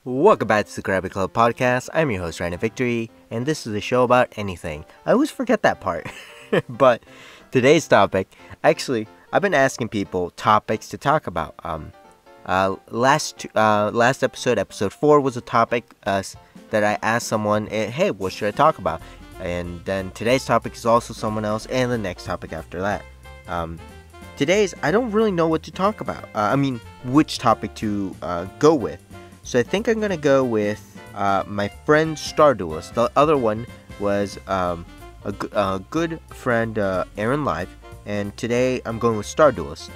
Welcome back to the Krabby Club podcast. I'm your host, Ryan Victory, and this is a show about anything. I always forget that part. But today's topic, actually, I've been asking people topics to talk about. Last episode, episode 4, was a topic that I asked someone, hey, what should I talk about? And then today's topic is also someone else, and the next topic after that. Today's, I don't really know what to talk about. Which topic to go with. So I think I'm going to go with my friend Star Duelist. The other one was a good friend, Aaron Live. And today I'm going with Star Duelist.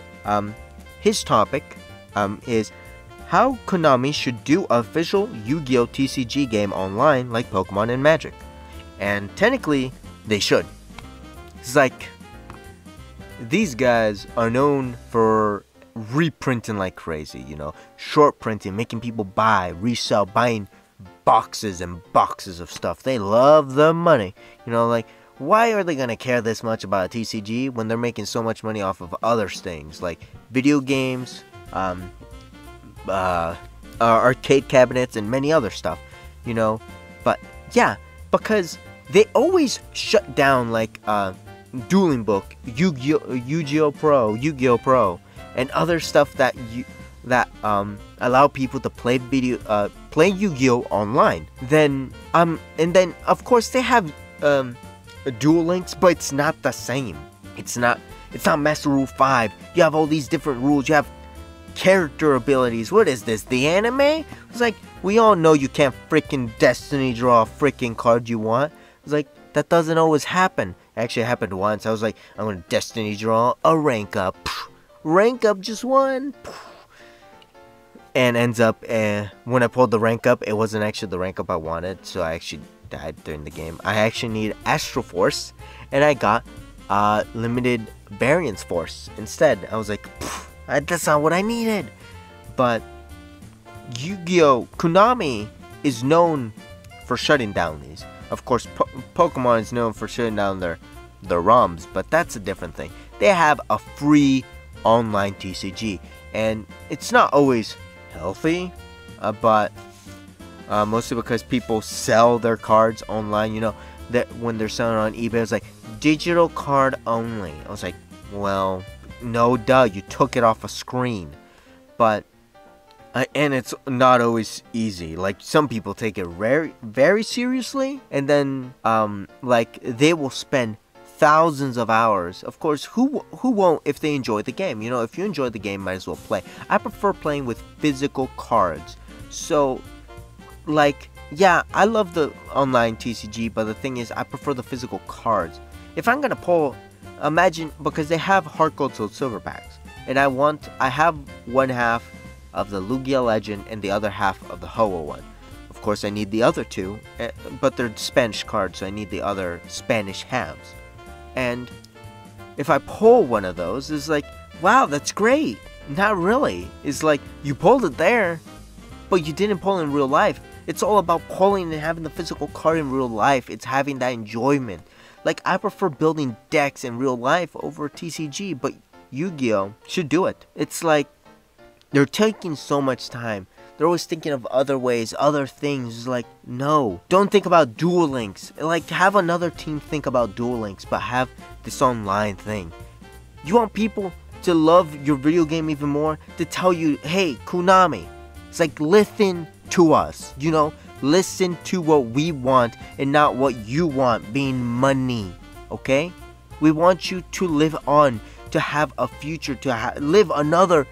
His topic is how Konami should do an official Yu-Gi-Oh! TCG game online like Pokemon and Magic. And technically, they should. It's like, these guys are known for reprinting like crazy, short printing, making people buy, resell, buying boxes and boxes of stuff. They love the money. Why are they gonna care this much about a TCG when they're making so much money off of other things like video games, arcade cabinets, and many other stuff, But yeah, because they always shut down like Dueling Book, Yu-Gi-Oh! Pro, and other stuff that allow people to play Yu-Gi-Oh! Online. And then of course they have Duel Links, but it's not the same. It's not Master Rule 5. You have all these different rules. You have character abilities. What is this? The anime? It's like, we all know you can't freaking Destiny draw a freaking card you want. It's like, that doesn't always happen. Actually, it happened once. I was like, I'm gonna Destiny draw a rank up. Rank up just one. And ends up, when I pulled the rank up, it wasn't actually the rank up I wanted. So I actually died during the game. I actually need Astral Force. And I got Limited Variance Force instead. I was like, that's not what I needed. But Yu-Gi-Oh! Konami is known for shutting down these. Of course, Pokemon is known for shutting down their ROMs, but that's a different thing. They have a free online TCG, and it's not always healthy, but mostly because people sell their cards online. That when they're selling on eBay, it's like digital card only. I was like, well, no, duh, you took it off a screen. But and it's not always easy. Like, some people take it very, very seriously, and then they will spend thousands of hours. Of course, who won't if they enjoy the game? If you enjoy the game, might as well play. I prefer playing with physical cards. So, yeah, I love the online TCG, but the thing is, I prefer the physical cards. If I'm gonna pull, imagine, because they have Heart Gold Soul Silver packs, and I have one half of the Lugia Legend and the other half of the Hoa one. Of course, I need the other two, but they're Spanish cards, so I need the other Spanish halves. And if I pull one of those, it's like, wow, that's great. Not really. It's like, you pulled it there, but you didn't pull in real life. It's all about pulling and having the physical card in real life. It's having that enjoyment. Like, I prefer building decks in real life over TCG, but Yu-Gi-Oh! Should do it. It's like, they're taking so much time. They're always thinking of other ways, other things. It's like, no. Don't think about Duel Links. Like, have another team think about Duel Links, but have this online thing. You want people to love your video game even more? To tell you, hey, Konami. It's like, listen to us. Listen to what we want and not what you want, being money. Okay? We want you to live on, to have a future, to live another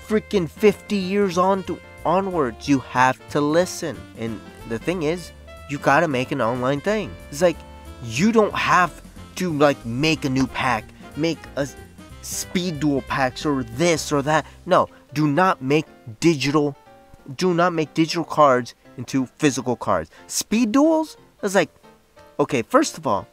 freaking 50 years onwards. You have to listen. And the thing is, you gotta make an online thing. It's like, you don't have to make a new pack, make a speed duel packs or this or that. No, do not make digital cards into physical cards. Speed duels? It's like, okay, first of all,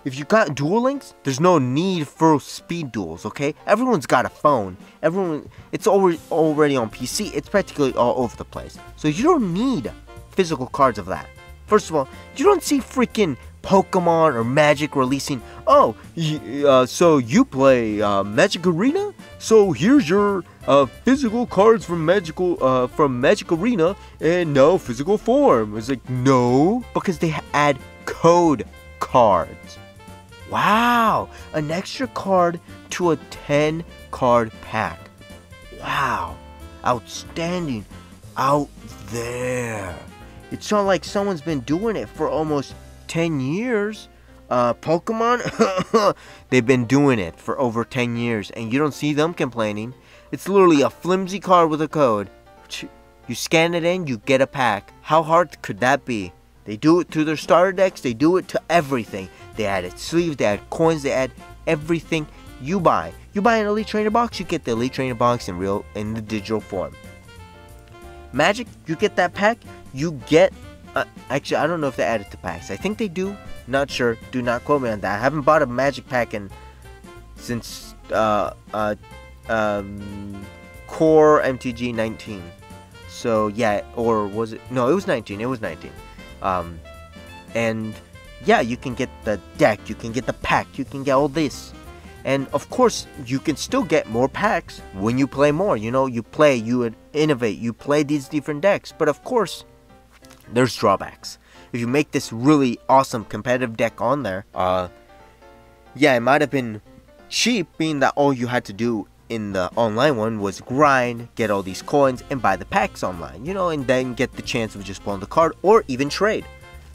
if you got Duel Links, there's no need for speed duels, okay? Everyone's got a phone. It's already on PC. It's practically all over the place. So you don't need physical cards of that. First of all, you don't see freaking Pokemon or Magic releasing, so you play Magic Arena? So here's your physical cards from Magic Arena and now physical form. It's like, no, because they add code cards. Wow, an extra card to a 10 card pack. Wow, outstanding, out there. It's not like someone's been doing it for almost 10 years. Pokemon, they've been doing it for over 10 years and you don't see them complaining. It's literally a flimsy card with a code. You scan it in, you get a pack. How hard could that be? They do it to their starter decks, they do it to everything. They added sleeves, they add coins, they add everything you buy. You buy an Elite Trainer box, you get the Elite Trainer box in the digital form. Magic, you get that pack, you get... actually, I don't know if they added to packs. I think they do. Not sure. Do not quote me on that. I haven't bought a Magic pack since Core MTG 19. So yeah, or was it? No, it was 19. It was 19. And yeah, you can get the deck, you can get the pack, you can get all this. And of course, you can still get more packs when you play more. You know, you play, you innovate, you play these different decks. But of course, there's drawbacks. If you make this really awesome competitive deck on there, yeah, it might have been cheap, being that all you had to do in the online one was grind, get all these coins, and buy the packs online, you know, and then get the chance of just pulling the card or even trade.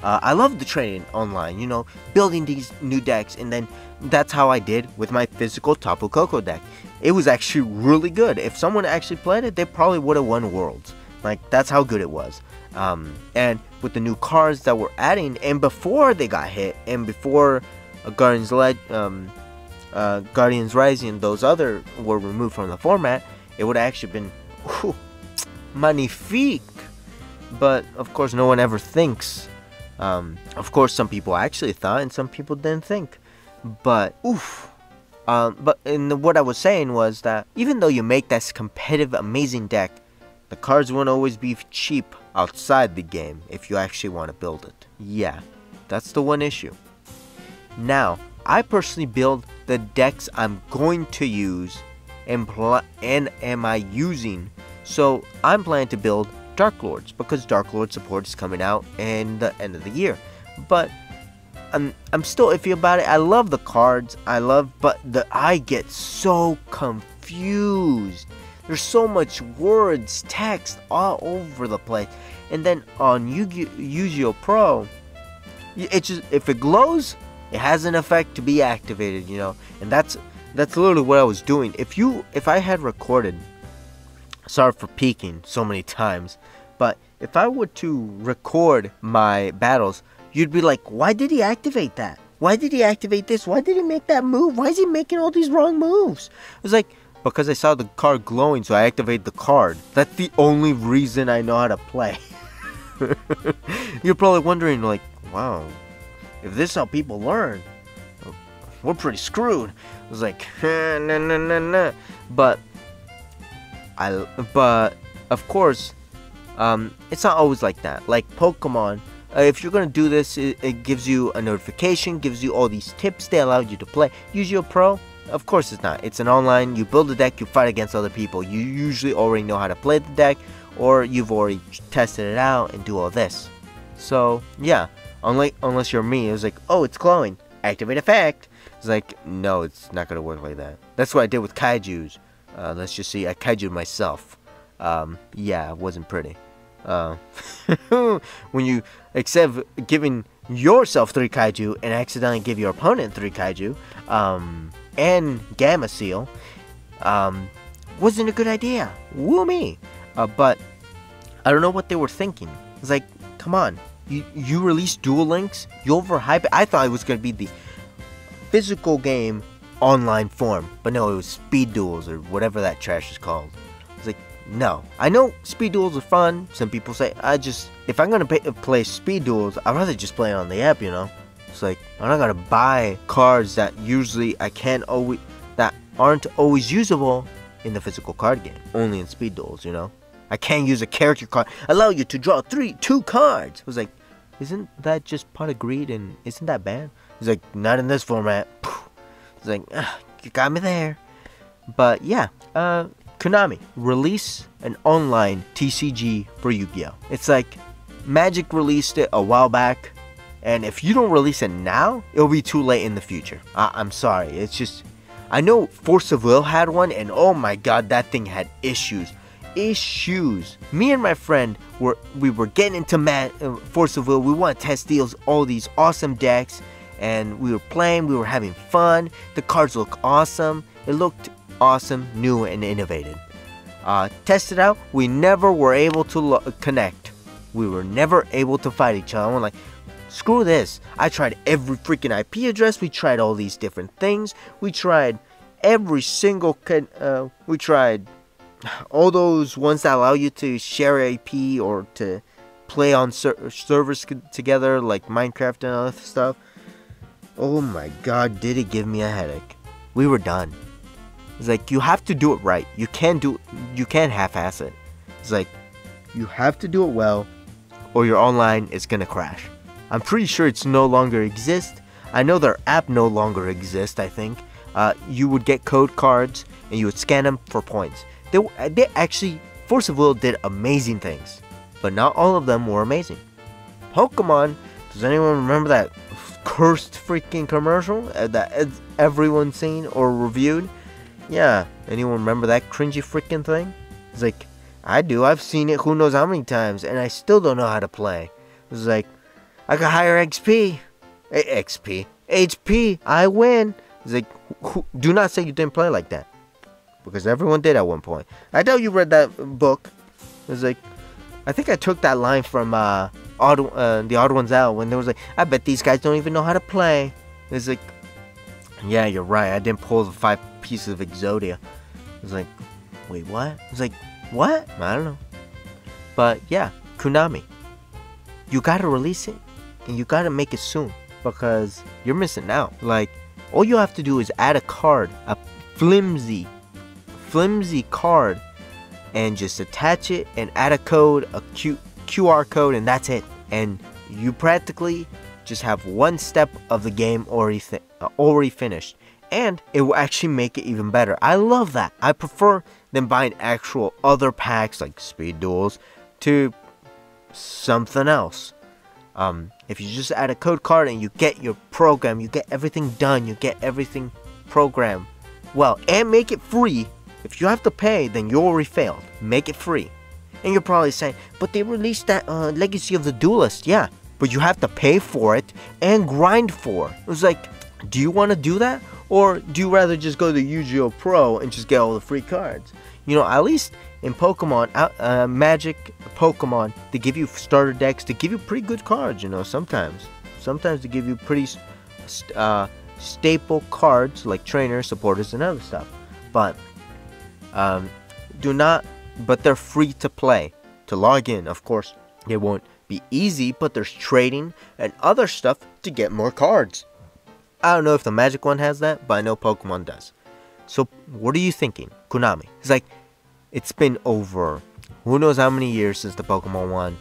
I love the trading online, you know, building these new decks, and then that's how I did with my physical Tapu Koko deck. It was actually really good. If someone actually played it, they probably would have won Worlds. Like, that's how good it was. And with the new cards that we're adding, and before they got hit, and before Guardians Rising and those other were removed from the format, it would have actually been magnifique. But of course, no one ever thinks. Of course, some people actually thought, and some people didn't think. But what I was saying was that even though you make this competitive, amazing deck, the cards won't always be cheap outside the game if you actually want to build it. Yeah, that's the one issue. Now, I personally build the decks I'm going to use and am I using. So I'm planning to build Dark Lords because Dark Lord support is coming out in the end of the year. But I'm still iffy about it. I love the cards, but I get so confused. There's so much words, text all over the place. And then on Yu-Gi-Oh! Pro, it just, if it glows, it has an effect to be activated, you know. And that's literally what I was doing. If I had recorded, sorry for peeking so many times, but if I were to record my battles, you'd be like, why did he activate that? Why did he activate this? Why did he make that move? Why is he making all these wrong moves? It was like, because I saw the card glowing, so I activated the card. That's the only reason I know how to play. You're probably wondering, like, wow, if this is how people learn, we're pretty screwed. I was like, nah. But of course, it's not always like that. Like Pokemon, if you're gonna do this, it gives you a notification, gives you all these tips. They allow you to play. Yu-Gi-Oh! Pro, of course it's not. It's an online. You build a deck, you fight against other people. You usually already know how to play the deck, or you've already tested it out and do all this. So yeah, unless you're me, it was like, oh, it's glowing, activate effect. It's like, no, it's not gonna work like that. That's what I did with kaijus. Let's just see, I kaiju myself. Yeah, it wasn't pretty. When you, instead of giving yourself 3 kaiju and accidentally give your opponent 3 kaiju, and Gamma Seal, wasn't a good idea. Woo me. But I don't know what they were thinking. It's like, come on, you released Duel Links, you overhype it. I thought it was gonna be the physical game online form, but no, it was Speed Duels or whatever that trash is called. It's like, no. I know Speed Duels are fun. Some people say, if I'm gonna play Speed Duels, I'd rather just play it on the app, you know. It's like, I'm not gonna buy cards that usually that aren't always usable in the physical card game, only in Speed Duels, you know. I can't use a character card, allow you to draw 2 cards. I was like, isn't that just part of greed, and isn't that bad? He's like, not in this format. It's like, you got me there. But yeah, Konami, release an online TCG for Yu-Gi-Oh! It's like Magic released it a while back, and if you don't release it now, it'll be too late in the future. I'm sorry, it's just, I know Force of Will had one, and oh my god, that thing had issues. Me and my friend were getting into Force of Will. We want to test deals, all these awesome decks, and we were playing, we were having fun. The cards look awesome. It looked awesome, new, and innovative. Tested out, we never were able to connect. We were never able to fight each other. We're like, screw this. I tried every freaking IP address. We tried all these different things. We tried every single, we tried all those ones that allow you to share IP or to play on servers together, like Minecraft and other stuff. Oh my god, did it give me a headache. We were done. It's like, you have to do it right. You can't half-ass it. It's like, you have to do it well, or your online is gonna crash. I'm pretty sure it's no longer exists. I know their app no longer exists, I think. You would get code cards, and you would scan them for points. They actually, Force of Will did amazing things, but not all of them were amazing. Pokemon, does anyone remember that cursed freaking commercial that everyone's seen or reviewed? Yeah, anyone remember that cringy freaking thing? It's like, I do. I've seen it who knows how many times, and I still don't know how to play. It's like, I got higher HP, I win. It's like, do not say you didn't play like that, because everyone did at one point. I know you read that book. It's like, I think I took that line from the Odd Ones Out, when there was like, I bet these guys don't even know how to play. It's like, yeah, you're right. I didn't pull the 5 pieces of Exodia. It's like, wait, what? It's like, what? I don't know. But yeah, Konami, you gotta release it, and you gotta make it soon, because you're missing out. Like, all you have to do is add a card, a flimsy card, and just attach it and add a code, a QR code, and that's it. And you practically just have one step of the game already finished, and it will actually make it even better. I love that. I prefer than buying actual other packs like Speed Duels to something else. If you just add a code card and you get your program, you get everything done, you get everything programmed well, and make it free. If you have to pay, then you already failed. Make it free. And you're probably saying, but they released that Legacy of the Duelist. Yeah, but you have to pay for it and grind for it. It was like, do you want to do that? Or do you rather just go to Yu-Gi-Oh! Pro and just get all the free cards? You know, at least in Pokemon, Magic, Pokemon, they give you starter decks, they give you pretty good cards, you know, sometimes. Sometimes they give you pretty staple cards, like trainers, supporters, and other stuff. But, but they're free to play. To log in, of course, it won't be easy, but there's trading and other stuff to get more cards. I don't know if the Magic one has that, but I know Pokemon does. So, what are you thinking, Konami? It's like, it's been over who knows how many years since the Pokemon one.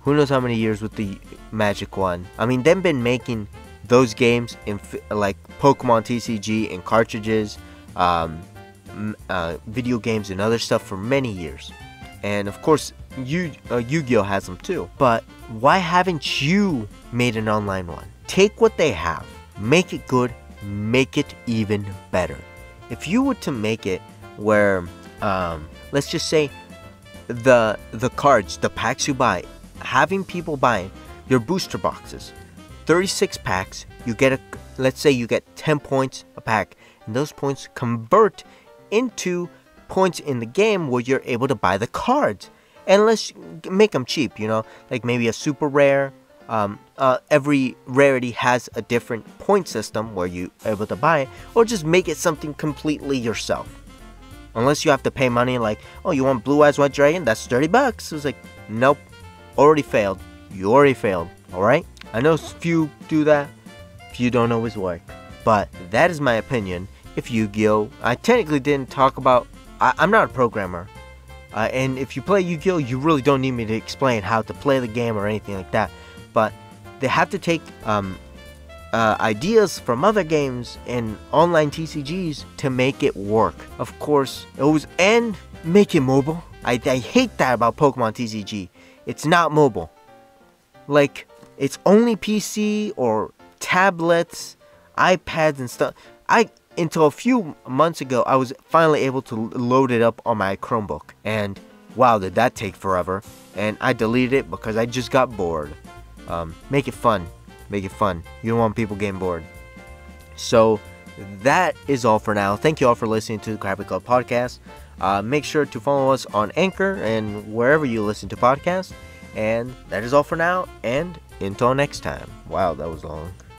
Who knows how many years with the Magic one. I mean, they've been making those games in like Pokemon TCG and cartridges, video games and other stuff for many years. And of course, Yu-Gi-Oh! Has them too. But why haven't you made an online one? Take what they have, make it good, make it even better. If you were to make it where, let's just say, the cards, the packs you buy, having people buying your booster boxes, 36 packs, you get let's say you get 10 points a pack, and those points convert into points in the game where you're able to buy the cards. And let's make them cheap, you know, like maybe a super rare. Every rarity has a different point system where you're able to buy it, or just make it something completely yourself. Unless you have to pay money, like, oh, you want Blue Eyes White Dragon? That's $30. It's like, nope, already failed. You already failed. All right. I know few do that. Few don't always work, but that is my opinion. If Yu-Gi-Oh, I technically didn't talk about. I'm not a programmer. And if you play Yu-Gi-Oh, you really don't need me to explain how to play the game or anything like that. But they have to take ideas from other games and online TCGs to make it work. Of course, and make it mobile. I hate that about Pokemon TCG. It's not mobile. Like, it's only PC or tablets, iPads and stuff. Until a few months ago, I was finally able to load it up on my Chromebook. And wow, did that take forever. And I deleted it because I just got bored. Make it fun. Make it fun. You don't want people getting bored. So that is all for now. Thank you all for listening to the Krabby Club podcast. Make sure to follow us on Anchor and wherever you listen to podcasts. And that is all for now. And until next time. Wow, that was long.